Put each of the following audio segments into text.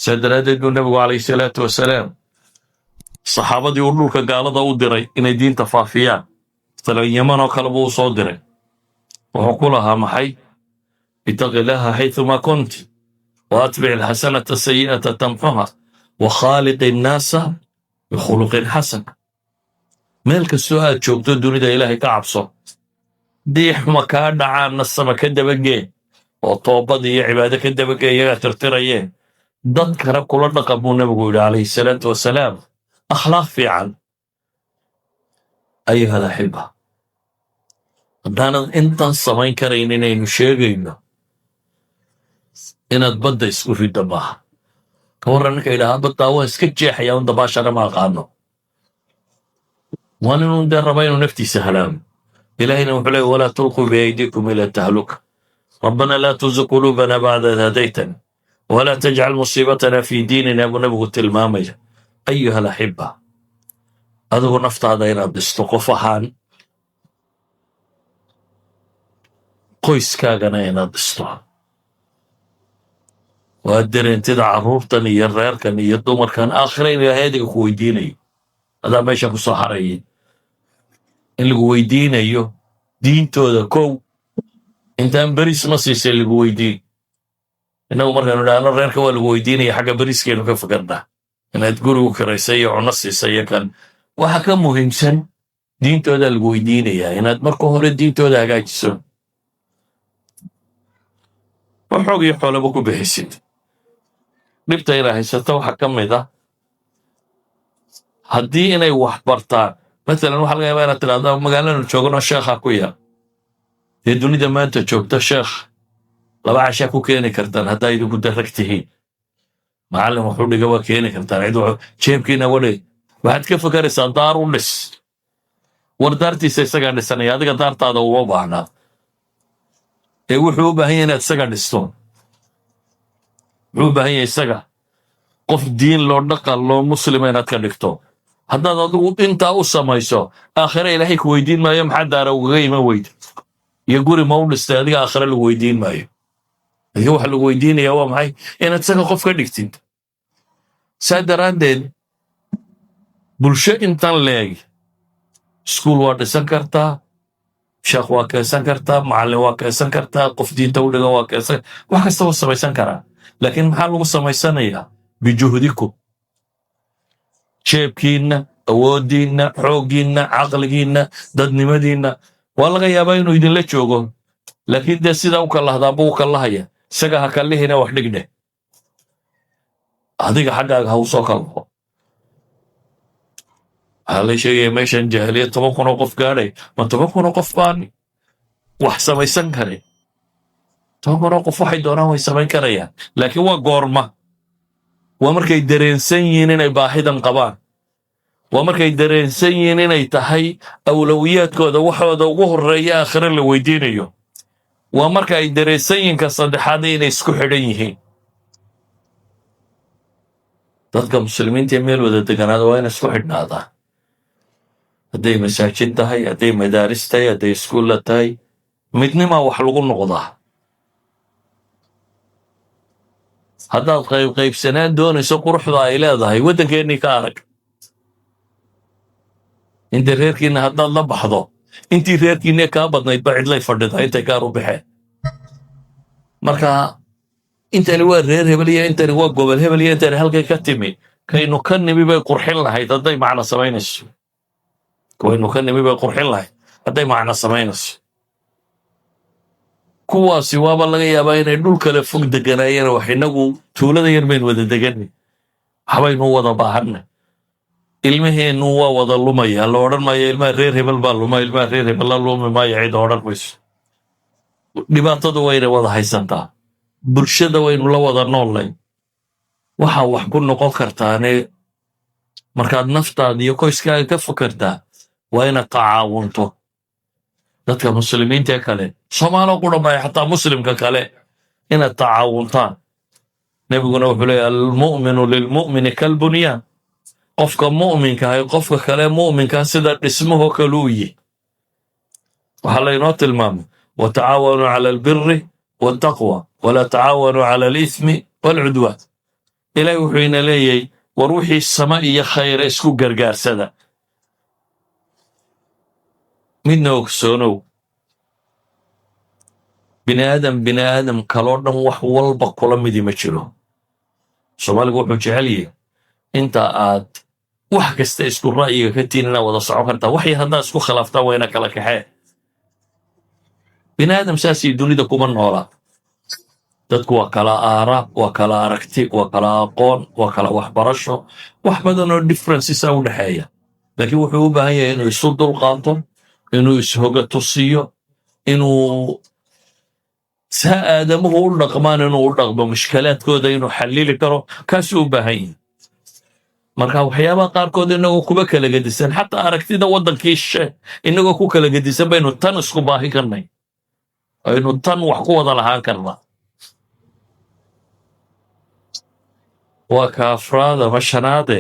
سادرادد النبي عليه الصلاة والسلام صحابة يقولوا لك قال هذا ودري إن الدين تفافيا طلع يمن وكلبوا صادري وعقولها محي اتق الله حيثما كنت وأتبع الحسنة السيئة تمحها وخالق الناس بخلق حسن. مالك السؤال شوكتو الدنيا إلهي كعبصه ديح مكان عن السما كده بقى وطوبة دي عبادة كده بقى يا ترتريه ضد كرب كل نقب النبي عليه الصلاة والسلام أخلاق فعل. أيها الأحبة دانا أنت السماين كرينين نشيغين إن أتبدأ يسكو في الدماء كورنك إلى هذا التاوى سكتشي حيوان دباشر ما قانو وانا ندر ربين نفتي سهلام إلهنا وحلي ولا تلقوا بأيديكم إلى التهلكة ربنا لا تزغ قلوبنا بعد إذ هديتنا ولا تجعل مصيبتنا في ديننا ونبغ التلمامية. أيها الأحبة أذو نفط هذا يناد استقفهان قيس كاغنا يناد استقفهان وأدري أنت عرورتني يرير كان يدمر كان آخرين يا هادي كوي ديني هذا ما يشوف صحراء اللي كوي ديني يو دين تودا كو أنت بريس نصيص اللي كوي دين إنه مرة أنا رير كوي كوي ديني حاجة بريس كانوا كيف فكرنا إن تقولوا كريسية ونصيصية كان وحكم مهمسن دين تودا اللي كوي ديني يا إن أتمركوا هو الدين تودا جايسون وحوجي حول بكو بحسيت dhibta inay haysato waxaa ka mid ah haddii inay wax bartaan maalan waxaa laga yaabaa inaad tidhahdo magaalada joogano sheekha ku yar dee dunida maanta joogta sheekh laba cashaa ku keeni kartaan haddaa idinku darag tihiin macallin wuxuu dhiga waa keeni kartaan cid jeebkiina wadhay waxaad ka fakaraysaa daar u dhis war daartiisa isagaa dhisanaya adiga daartaada uma baahnaa ee wuxuu u baahan yahay inaad isaga dhisto wuxuu u baahan yahay isaga qof diin loo dhaqan loo muslima inaad ka dhigto haddaad adigu intaa u samayso aakhire ilaahay ku weydiin maayo maxaa daara ugaga iman weyda iyo guri ma u dhistay adiga aakhire lagu weydiin maayo adiga waxa lagu weydiinayaa waa maxay inaad isaga qof ka dhigtid. saa daraaddeed bulsho intan leeg iskuul waa dhisan kartaa sheekh waa keensan kartaa macallin waa keensan kartaa qof diinta u dhigan waa keensan wax kasta waa samaysan karaa laakiin maxaa lagu samaysanayaa bijuhdikum jeebkiinna awooddiinna xooggiinna caqligiinna dadnimadiinna waa laga yaabaa inuu idinla joogo laakiin dee sidaa u kallahdaanba u kallahaya isaga ha kallihina wax dhigdhe adiga xaggaaga ha u soo kallaho waxaa la sheegaya meeshan jahiliya 10 kun oo qof gaadhay ma 10 kun oo qof baan wax samaysan karin 10 kun oo qof waxay doonaan way samayn karayaan laakiin waa goorma waa markay dareensan yihiin inay baahidan qabaan waa markay dareensan yihiin inay tahay awlawiyaadkooda waxooda ugu horreeya aakhire la weydiinayo waa marka ay dareensan yihiin ka saddexaad inay isku xidhan yihiin. dadka muslimiinta meel wada deganaada waa inay isku xidhnaadaan hadday masaajid tahay hadday madaaris tahay hadday iskuulla tahay midnimaa wax lagu noqdaa. haddaad qaybsanaan doonayso quruxda ay leedahay waddankeennii ka arag inta reerkiinna haddaad la baxdo intii reerkiinne kaa badnayd ba cidlay fadhida intay gaar u baxeen marka intani waa reer hebel iyo intani waa gobol hebel iyo intani halkay ka timi kaynu ka nimi bay qurxin lahayd hadday macno samaynayso kaynu ka nimi bay qurxin lahayd hadday macno samaynayso kuwaasi waaba laga yaabaa inay dhul kale fog deganaayeen wax inagu tuulada yar bayn wada deganay habaynu wada baahanna ilmaheennu waa wada lumaya la odhan maayo ilmaha reer hebel baa luma ilmaha reer hebel la lumi maayo cid odhan mayso dhibaatadu wayna wada haysantaa bulshada waynu la wada noolnay waxaa wax ku noqon kartaane markaad naftaada iyo qoyskaaga ka fakartaa waa inaad tacaawunto dadka muslimiinta kale Soomaalo ku dhamay xataa muslimka kale inaad tacaawuntaan nabiguna wuxuu leeyahay almu'minu lilmu'mini kalbunyan qofka mu'minka ah qofka kale mu'minka sida dhismaha kale u yahay waxaa laynoo tilmaamay watacaawanu cala albirri wattaqwa wala tacaawanu cala alithmi walcudwan إلهي وحينا لي وروحي السماء يا خير اسكو قرقار سدا منو كسونو بني آدم كالورنا وحوال بقولا مدي مجلو سومالي وحو جعلي انت آد wax kasta isku ra'yiga ka tiinina wada socon kartaa waxay haddaa isku khilaaftaa wayna kala kaxee bini aadam saasii dunida kuma noola dadku waa kala aara waa kala aragti waa kala aqoon waa kala waxbarasho wax badan oo differencesaa u dhexeeya laakiin wuxuu u baahan yahay inuu isu dulqaato inuu ishoga tusiyo inuu saa aadamuhu u dhaqmaan inuu u dhaqmo mushkalaadkooda inuu xallili karo kaasuu u baahan yahay marka waxyaabaha qaarkood inagoo kuba kala gedisan xataa aragtida waddankii she inagoo ku kala gedisan baynu tan isku baahi karnay aynu tan wax ku wada lahaan karnaa waa ka afraad ama shanaade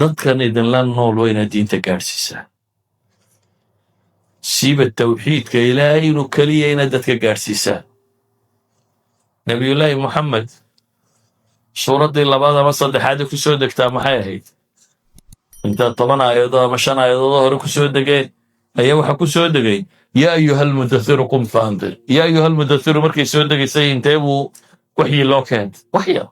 dadkan idinla nool waa inaad diinta gaadhsiisaa siiba tawxiidka ilaahay inuu keliya inaad dadka gaadhsiisaa nabiyullaahi moxamed suuraddii labaad ama saddexaadii ku soo degtaa maxay ahayd intaad 10 aayadood ama 5 aayadood hore ku soo degeen ayaa waxa ku soo degay yaa ayuhalmudathiru qum faandir yaa ayuhalmudathiru markay soo degaysay intee buu waxyi loo keentay waxya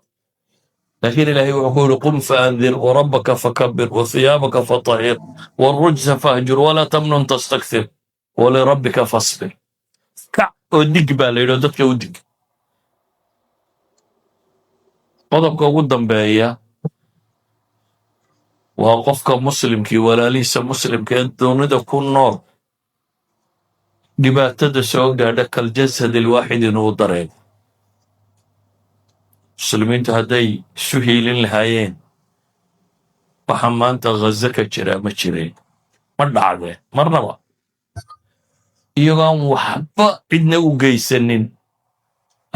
laakiin ilaahay wuxuu ku yidhi qum faandir warabbaka fakabir wathiyaabaka fatahir warujsa fahjur walaa tamnun tastakthir walirabbika fasbir kac oo dig baa la yidhi oo dadka u dig qodobka ugu dambeeya waa qofka muslimkii walaalihiisa muslimka ee dunida ku nool dhibaatada soo gaadha kaljasad alwaaxid inuu dareemo muslimiintu hadday isu hiilin lahaayeen waxa maanta ghaza ka jira ma jireen ma dhacdeen marnaba iyagoo aan waxba cidna u geysanin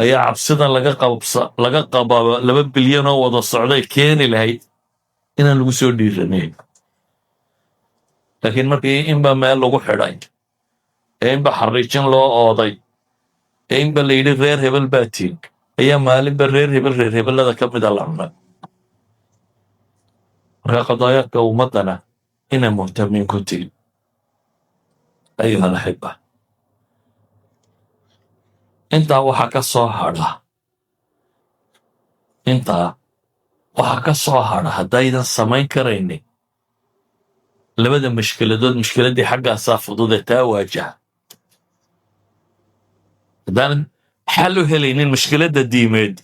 ayaa cabsidan laga qabaa 2 bilyan oo wada socday keeni lahayd inaan lagu soo dhiiranayn laakiin markii inba meel lagu xidhay ee inba xariijin loo ooday ee inba la yidhi reer hebel baa tiin ayaa maalinba reer hebellada ka mida la cunay marka qadaayaadka ummaddana inay muhtamiin ku tihin ayuha alaxiba intaa waxaa ka soo hadha haddaydan samayn karaynin labada mushkiladood mushkiladdii xaggaasaa fududee taa waajaha haddaanan xal u helaynin mushkiladda diimeed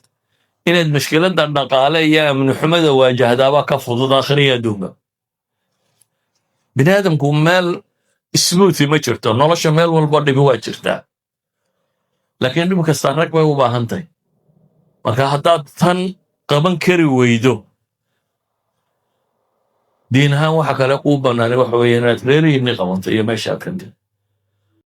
inaad mushkiladda dhaqaale iyo amni xumada waajahdaabaa ka fudud aakhiriya adduunka bini aadamku meel smoothi ma jirto nolosha meel walba dhibi waa jirtaa laakiin dhib kastaa rag bay u baahan tahay marka haddaad tan qaban kari weydo diin ahaan waxa kale kuu bannaanay waxa weeye inaad reerihiinni qabanto iyo meeshaad ka tiri